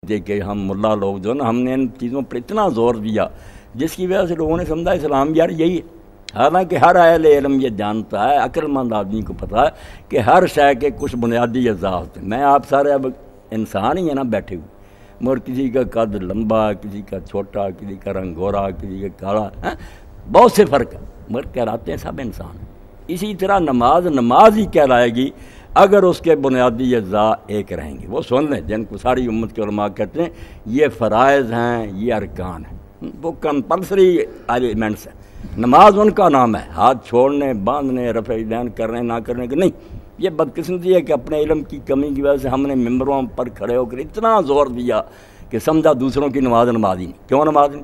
کہ ہم ملا لوگ جو نا ہم نے ان چیزوں پر اتنا زور دیا جس کی وجہ سے لوگوں نے سمجھا اسلام یار یہی ہے۔ حالانکہ ہر اہل علم یہ جانتا ہے، عقل مند آدمی کو پتہ ہے کہ ہر شے کے کچھ بنیادی اجزاء ہوتے ہیں۔ میں آپ سارے اب انسان ہی ہیں نا بیٹھے ہوئے، مگر کسی کا قد لمبا، کسی کا چھوٹا، کسی کا رنگ گورا، کسی کا کالا، بہت سے فرق ہیں، مگر کہلاتے ہیں سب انسان ہیں۔ اسی طرح نماز ہی کہلائے گی اگر اس کے بنیادی اجزاء ایک رہیں گے۔ وہ سن لیں جن کو ساری امت کے علماء کہتے ہیں یہ فرائض ہیں، یہ ارکان ہیں، وہ کمپلسری ایلیمنٹس ہیں۔ نماز ان کا نام ہے، ہاتھ چھوڑنے، باندھنے، رفع دین کرنے نہ کرنے کے نہیں۔ یہ بدقسمتی ہے کہ اپنے علم کی کمی کی وجہ سے ہم نے ممبروں پر کھڑے ہو کر اتنا زور دیا کہ سمجھا دوسروں کی نماز ہی نہیں۔ کیوں نماز نہیں؟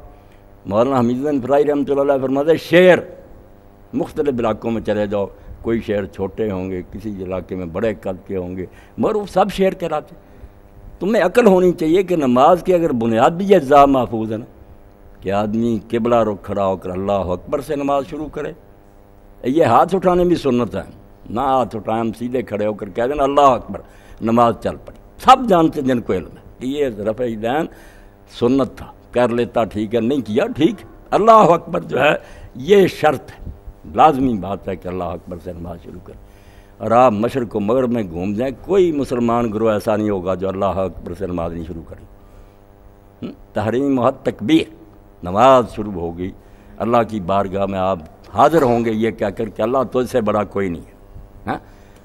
مولانا حمید فرائی رحمۃ اللہ علیہ فرماتے ہیں شعر مختلف علاقوں میں چلے جاؤ، کوئی شعر چھوٹے ہوں گے، کسی علاقے میں بڑے قد کے ہوں گے، مگر وہ سب شعر کہلاتے۔ تمہیں عقل ہونی چاہیے کہ نماز کے اگر بنیادی اجزاء محفوظ ہے نا، کہ آدمی قبلہ رخ کھڑا ہو کر اللہ اکبر سے نماز شروع کرے۔ یہ ہاتھ اٹھانے بھی سنت ہے، نہ ہاتھ اٹھائیں، ہم سیدھے کھڑے ہو کر کہہ دیں اللہ اکبر، نماز چل پڑی۔ سب جانتے جن کو علم ہے کہ یہ رفع دین سنت تھا، کر لیتا ٹھیک ہے، نہیں کیا ٹھیک۔ اللہ اکبر جو ہے یہ شرط ہے، لازمی بات ہے کہ اللہ اکبر سے نماز شروع کریں۔ اور آپ مشرق و مغرب میں گھوم جائیں، کوئی مسلمان گروہ ایسا نہیں ہوگا جو اللہ اکبر سے نماز نہیں شروع کرے۔ تحریم و حد تکبیر، نماز شروع ہوگی، اللہ کی بارگاہ میں آپ حاضر ہوں گے یہ کہہ کر کہ اللہ تجھ سے بڑا کوئی نہیں ہے،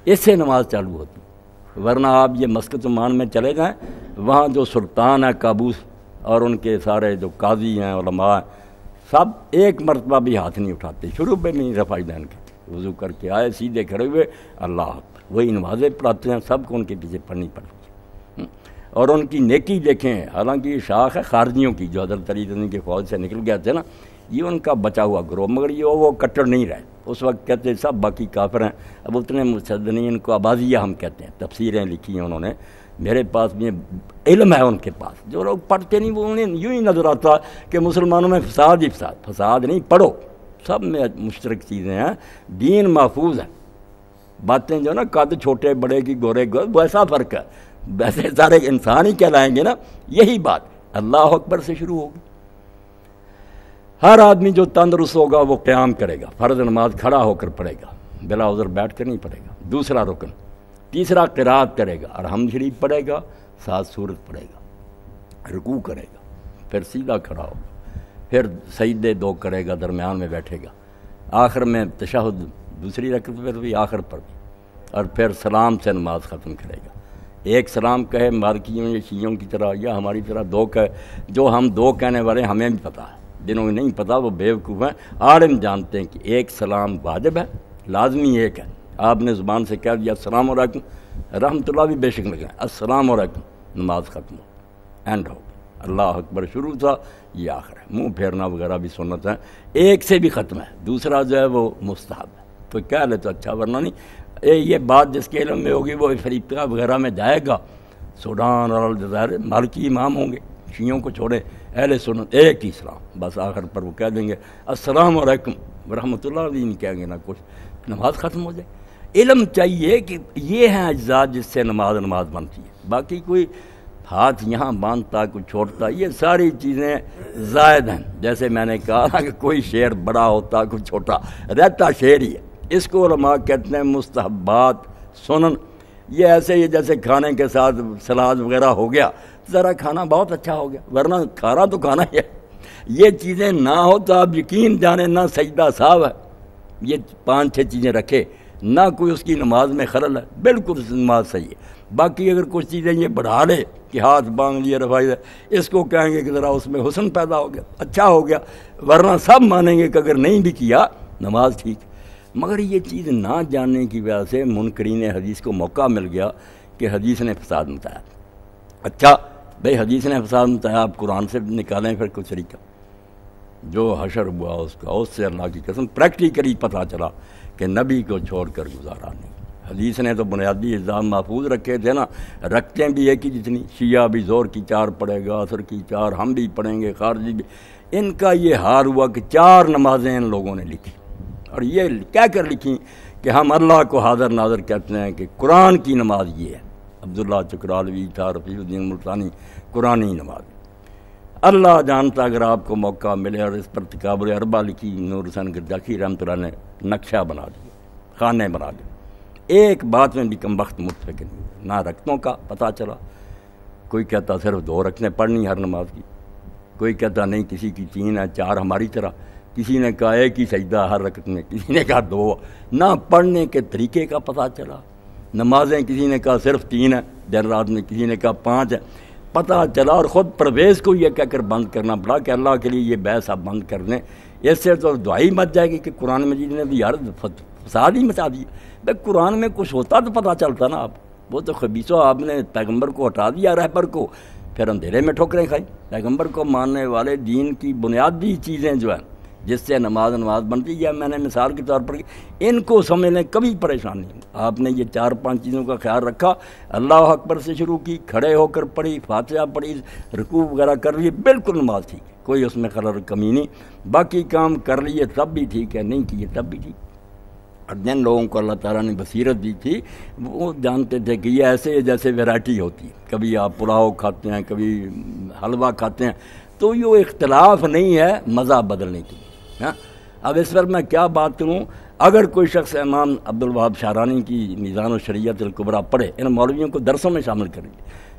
اس سے نماز چالو ہوتی۔ ورنہ آپ یہ مسکت عمان میں چلے جائیں، وہاں جو سلطان ہے قابوس اور ان کے سارے جو قاضی ہیں، علماء ہیں، سب ایک مرتبہ بھی ہاتھ نہیں اٹھاتے، شروع میں نہیں رفع دین کے، وضو کر کے آئے سیدھے کھڑے ہوئے اللہ اکبر، وہی نمازیں پڑھاتے ہیں، سب کو ان کے پیچھے پڑھنی پڑتی ہے۔ اور ان کی نیکی دیکھیں، حالانکہ یہ شاخ ہے خارجیوں کی جو حضرت علی رضی کی فوج سے نکل گئے تھے نا، یہ ان کا بچا ہوا گروہ، مگر یہ وہ کٹر نہیں رہے۔ اس وقت کہتے سب باقی کافر ہیں، اب اتنے مشدد نہیں، ان کو آبادیہ ہم کہتے ہیں، تفسیریں لکھی ہیں انہوں نے، میرے پاس بھی علم ہے ان کے پاس۔ جو لوگ پڑھتے نہیں وہ انہیں یوں ہی نظر آتا کہ مسلمانوں میں فساد ہی فساد نہیں، پڑھو، سب میں مشترک چیزیں ہیں، دین محفوظ ہے۔ باتیں جو نا قد چھوٹے بڑے کی گورے گور، ویسا فرق ہے، ویسے سارے انسان ہی کہلائیں گے نا۔ یہی بات اللہ اکبر سے شروع ہوگی۔ ہر آدمی جو تندرست ہوگا وہ قیام کرے گا، فرض نماز کھڑا ہو کر پڑھے گا، بلا عذر بیٹھ کر نہیں پڑھے گا، دوسرا رکن۔ تیسرا قرات کرے گا، الحمد شریف پڑھے گا، ساتھ سورت پڑھے گا، رکوع کرے گا، پھر سیدھا کھڑا ہوگا، پھر سجدے 2 کرے گا، درمیان میں بیٹھے گا، آخر میں تشہد دوسری رکعت پر بھی، آخر پر بھی، اور پھر سلام سے نماز ختم کرے گا۔ ایک سلام کہے مالکیوں یا شیعوں کی طرح یا ہماری طرح 2 کہے، جو ہم 2 کہنے والے ہمیں بھی پتہ ہے، جنہوں کو نہیں پتہ وہ بیوقوف ہیں۔ عالم جانتے ہیں کہ ایک سلام واجب ہے، لازمی ایک ہے۔ آپ نے زبان سے کہہ دیا السلام علیکم، رحمۃ اللہ بھی بے شک لگائیں، السلام علیکم، نماز ختم ہو، اینڈ ہو گئی۔ اللہ اکبر شروع تھا، یہ آخر ہے۔ منہ پھیرنا وغیرہ بھی سنت ہے، ایک سے بھی ختم ہے، دوسرا جو ہے وہ مستحب ہے، تو کہہ لے تو اچھا، ورنہ نہیں۔ یہ بات جس کے علم میں ہوگی وہ افریقہ وغیرہ میں جائے گا، سوڈان اور الجزائر، مالکی امام ہوں گے، شیعوں کو چھوڑے، اہل سنت ایک ہی اسلام، بس آخر پر وہ کہہ دیں گے السلام علیکم ورحمۃ اللہ، نہیں کہیں گے نہ کچھ، نماز ختم ہو جائے۔ علم چاہیے کہ یہ ہیں اجزاء جس سے نماز بنتی ہے، باقی کوئی ہاتھ یہاں باندھتا کوئی چھوڑتا، یہ ساری چیزیں زائد ہیں۔ جیسے میں نے کہا کہ کوئی شعر بڑا ہوتا کوئی چھوٹا، رہتا شعر ہی ہے۔ اس کو علماء کہتے ہیں مستحبات سنن۔ یہ ایسے ہی جیسے کھانے کے ساتھ سلاد وغیرہ ہو گیا، ذرا کھانا بہت اچھا ہو گیا، ورنہ کھانا تو کھانا ہی ہے۔ یہ چیزیں نہ ہو تو آپ یقین جانیں نہ سجدہ صاحب ہے، یہ 5-6 چیزیں رکھے، نہ کوئی اس کی نماز میں خلل ہے، بالکل نماز صحیح ہے۔ باقی اگر کچھ چیزیں یہ بڑھا لے کہ ہاتھ باندھ لیے رفع، اس کو کہیں گے کہ ذرا اس میں حسن پیدا ہو گیا، اچھا ہو گیا، ورنہ سب مانیں گے کہ اگر نہیں بھی کیا نماز ٹھیک۔ مگر یہ چیز نہ جاننے کی وجہ سے منکرین حدیث کو موقع مل گیا کہ حدیث نے فساد متایا۔ اچھا بھئی حدیث نے فساد متایا، آپ قرآن سے نکالیں پھر کچھ طریقہ، جو حشر ہوا اس کا، اس سے اللہ کی قسم پریکٹیکلی پتہ چلا کہ نبی کو چھوڑ کر گزارا نہیں۔ حدیث نے تو بنیادی اجزاء محفوظ رکھے تھے نا، رکھتے بھی ایک ہی جتنی، شیعہ بھی زور کی 4 پڑھے گا، عصر کی 4 ہم بھی پڑھیں گے، خارجی بھی۔ ان کا یہ حال ہوا کہ 4 نمازیں ان لوگوں نے لکھی، اور یہ کہہ کر لکھی کہ ہم اللہ کو حاضر ناظر کہتے ہیں کہ قرآن کی نماز یہ ہے۔ عبداللہ چکرالوی تھا، رفیع الدین ملتانی، قرآنی نماز۔ اللہ جانتا اگر آپ کو موقع ملے، اور اس پر تکابر اربع لکھی نور حسین گرجاکی رحمۃ اللہ نے نقشہ بنا دیا، خانے بنا دیے، ایک بات میں بھی کم وقت متفق نہیں، نہ رکعتوں کا پتہ چلا، کوئی کہتا صرف 2 رکعتیں پڑھنی ہر نماز کی، کوئی کہتا نہیں کسی کی 3 ہے 4 ہماری طرح، کسی نے کہا ایک ہی سجدہ ہر رکعت میں، کسی نے کہا 2، نہ پڑھنے کے طریقے کا پتہ چلا۔ نمازیں کسی نے کہا صرف 3 ہیں دن رات میں، کسی نے کہا 5 ہیں، پتہ چلا، اور خود پرویز کو یہ کہہ کر بند کرنا پڑا کہ اللہ کے لیے یہ بحث آپ بند کر دیں، اس سے تو دعائی مچ جائے گی کہ قرآن مجید نے بھی یار فساد ہی مچا دیا۔ بھائی قرآن میں کچھ ہوتا تو پتہ چلتا نا، آپ وہ تو خبیثو آپ نے پیغمبر کو ہٹا دیا رہبر کو، پھر اندھیرے میں ٹھوکریں کھائی۔ پیغمبر کو ماننے والے دین کی بنیادی چیزیں جو ہیں جس سے نماز بنتی ہے، میں نے مثال کے طور پر ان کو سمجھنے کبھی پریشان نہیں، آپ نے یہ 4-5 چیزوں کا خیال رکھا، اللہ اکبر سے شروع کی، کھڑے ہو کر پڑھی، فاتحہ پڑھی، رکوع وغیرہ کر لیے، بالکل نماز ٹھیک ہے، کوئی اس میں خلل کمی نہیں، باقی کام کر لیے تب بھی ٹھیک ہے، نہیں کیے تب بھی ٹھیک۔ اور جن لوگوں کو اللہ تعالیٰ نے بصیرت دی تھی وہ جانتے تھے کہ یہ ایسے جیسے ویرائٹی ہوتی ہے، کبھی آپ پلاؤ کھاتے ہیں، کبھی حلوہ کھاتے ہیں، تو یہ اختلاف نہیں ہے مزہ بدلنے کی۔ ہاں اب اس پر میں کیا بات کروں، اگر کوئی شخص امام عبدالوہاب شعرانی کی میزان الشریعت الکبریٰ پڑھے، ان مولویوں کو درسوں میں شامل کریں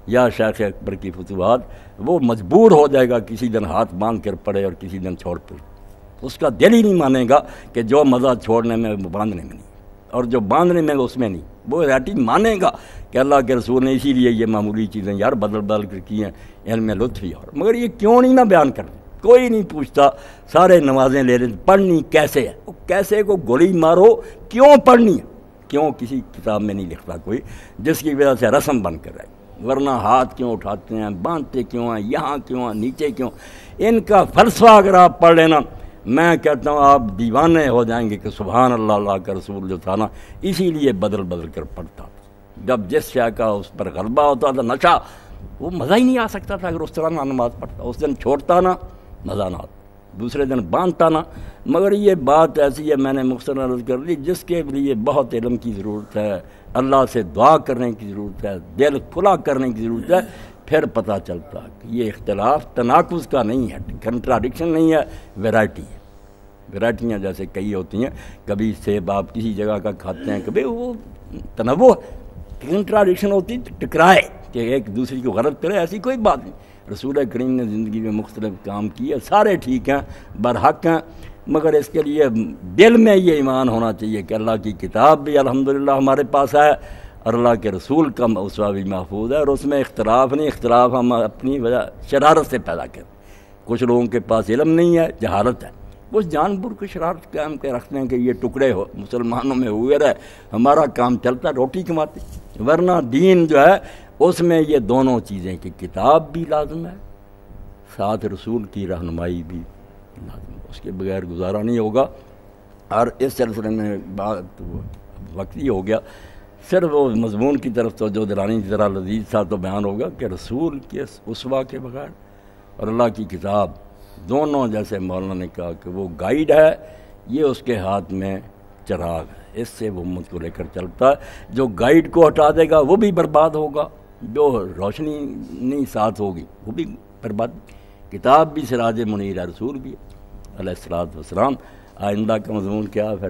یا شیخ اکبر کی فتوحات، وہ مجبور ہو جائے گا کسی دن ہاتھ باندھ کر پڑھے اور کسی دن چھوڑ پڑے، اس کا دل ہی نہیں مانے گا کہ جو مزہ چھوڑنے میں وہ باندھنے میں نہیں، اور جو باندھنے میں اس میں نہیں، وہ ریٹی مانے گا کہ اللہ کے رسول نے اسی لیے یہ معمولی چیزیں یار بدل بدل کر کی ہیں، علم لطف ہی، اور مگر یہ کیوں نہیں نہ بیان کرتے، کوئی نہیں پوچھتا، سارے نمازیں لے لیں، پڑھنی کیسے ہے، وہ کیسے کو گولی مارو، کیوں پڑھنی ہے، کیوں کسی کتاب میں نہیں لکھتا کوئی، جس کی وجہ سے رسم بن کر رہے، ورنہ ہاتھ کیوں اٹھاتے ہیں، باندھتے کیوں ہیں، یہاں کیوں ہیں، نیچے کیوں، ان کا فلسفہ اگر آپ پڑھ لینا، میں کہتا ہوں آپ دیوانے ہو جائیں گے کہ سبحان اللہ، اللہ کا رسول جو تھا نا اسی لیے بدل بدل کر پڑھتا تھا، جب جس شے کا اس پر غلبہ ہوتا تھا نشہ، وہ مزہ ہی نہیں آ سکتا تھا اگر اس طرح نہ نماز پڑھتا، اس دن چھوڑتا نہ مزہ نہ آتا، دوسرے دن باندھتا نہ۔ مگر یہ بات ایسی ہے، میں نے مختصر عرض کر دی، جس کے لیے بہت علم کی ضرورت ہے، اللہ سے دعا کرنے کی ضرورت ہے، دل کھلا کرنے کی ضرورت ہے، پھر پتہ چلتا کہ یہ اختلاف تناقض کا نہیں ہے، کنٹراڈکشن نہیں ہے، ویرائٹی ہے۔ ویرائٹیاں جیسے کئی ہوتی ہیں، کبھی سیب آپ کسی جگہ کا کھاتے ہیں، کبھی وہ تنوع، کنٹراڈکشن ہوتی ٹکرائے کہ ایک دوسری کو غلط کرے، ایسی کوئی بات نہیں۔ رسول کریم نے زندگی میں مختلف کام کیے، سارے ٹھیک ہیں، برحق ہیں، مگر اس کے لیے دل میں یہ ایمان ہونا چاہیے کہ اللہ کی کتاب بھی الحمدللہ ہمارے پاس ہے، اور اللہ کے رسول کا اسوہ بھی محفوظ ہے، اور اس میں اختلاف نہیں، اختلاف ہم اپنی وجہ شرارت سے پیدا کریں۔ کچھ لوگوں کے پاس علم نہیں ہے، جہالت ہے، کچھ جان بوجھ کے شرارت قائم کے رکھتے ہیں کہ یہ ٹکڑے ہو مسلمانوں میں ہوئے رہے، ہمارا کام چلتا، روٹی کماتے، ورنہ دین جو ہے اس میں یہ دونوں چیزیں کہ کتاب بھی لازم ہے، ساتھ رسول کی رہنمائی بھی لازم ہے، اس کے بغیر گزارا نہیں ہوگا۔ اور اس سلسلے میں بات وقت ہی ہو گیا، صرف وہ مضمون کی طرف تو جو دلانی ذرا لذیذ تھا تو بیان ہوگا کہ رسول کے اسوہ کے بغیر اور اللہ کی کتاب دونوں، جیسے مولانا نے کہا کہ وہ گائیڈ ہے، یہ اس کے ہاتھ میں چراغ ہے، اس سے وہ امت کو لے کر چلتا ہے، جو گائیڈ کو ہٹا دے گا وہ بھی برباد ہوگا، جو روشنی نہیں ساتھ ہوگی وہ بھی برباد۔ کتاب بھی سراج منیر ہے، رسول بھی علیہ الصلوۃ والسلام۔ آئندہ کا مضمون کیا ہے؟